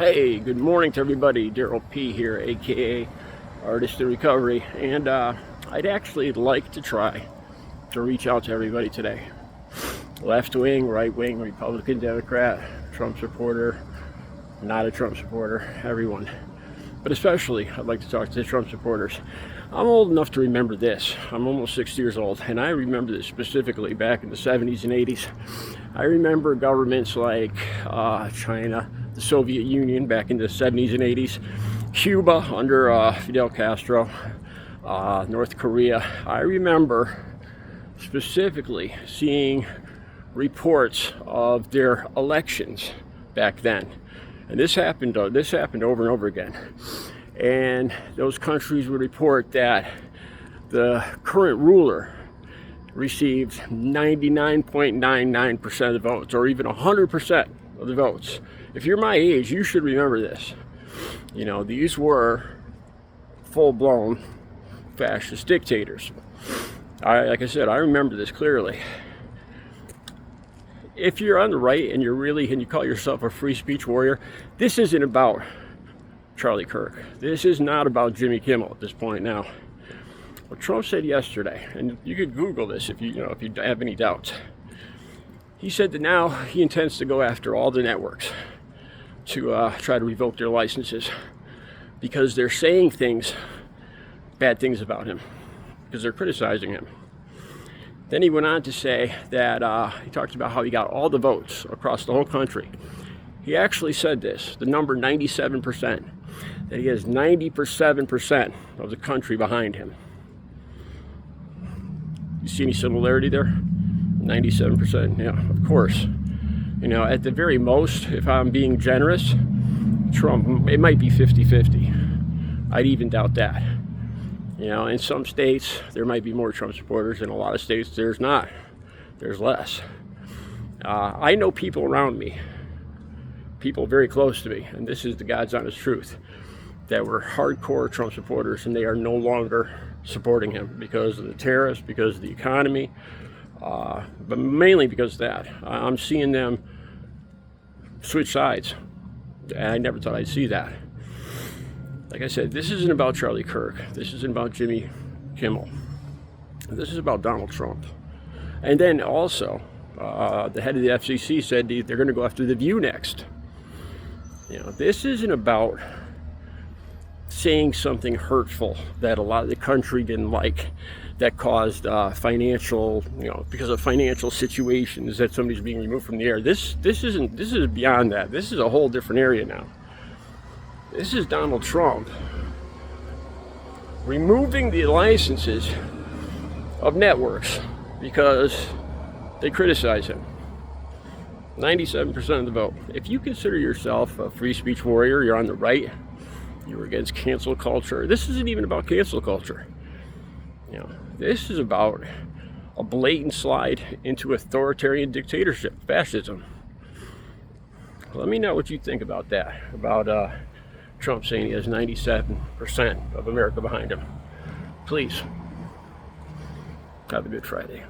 Hey, good morning to everybody. Daryl P here, aka Artist in Recovery, and I'd actually like to try to reach out to everybody today. Left wing, right wing, Republican, Democrat, Trump supporter, not a Trump supporter, everyone. But especially, I'd like to talk to the Trump supporters. I'm old enough to remember this. I'm almost 60 years old, and I remember this specifically back in the 70s and 80s. I remember governments like China, the Soviet Union back in the 70s and 80s, Cuba under Fidel Castro, North Korea. I remember specifically seeing reports of their elections back then. And this happened over and over again. And those countries would report that the current ruler received 99.99% of the votes, or even 100% of the votes. If you're my age, you should remember this. You know, these were full-blown fascist dictators. Like I said, I remember this clearly. If you're on the right and you call yourself a free speech warrior, this isn't about Charlie Kirk. This is not about Jimmy Kimmel at this point now. What Trump said yesterday, and you could Google this if you have any doubts. He said that now he intends to go after all the networks to try to revoke their licenses because they're saying bad things about him, because they're criticizing him. Then he went on to say that he talked about how he got all the votes across the whole country. He actually said this, the number 97%, that he has 97% of the country behind him. You see any similarity there? 97%, yeah, of course. You know, at the very most, if I'm being generous, Trump, it might be 50-50. I'd even doubt that. You know, in some states, there might be more Trump supporters. In a lot of states, there's not. There's less. I know people around me, people very close to me, and this is the God's honest truth, that were hardcore Trump supporters, and they are no longer supporting him because of the tariffs, because of the economy, but mainly because of that. I'm seeing them switch sides, and I never thought I'd see that. Like I said, this isn't about Charlie Kirk. This isn't about Jimmy Kimmel. This is about Donald Trump. And then also, the head of the FCC said they're going to go after The View next. You know, this isn't about saying something hurtful that a lot of the country didn't like, that caused financial, because of financial situations that somebody's being removed from the air. This is beyond that. This is a whole different area now. This is Donald Trump removing the licenses of networks because they criticize him. 97% of the vote. If you consider yourself a free speech warrior, you're on the right, you're against cancel culture. This isn't even about cancel culture. This is about a blatant slide into authoritarian dictatorship, fascism. Let me know what you think about that, about Trump saying he has 97% of America behind him. Please, have a good Friday.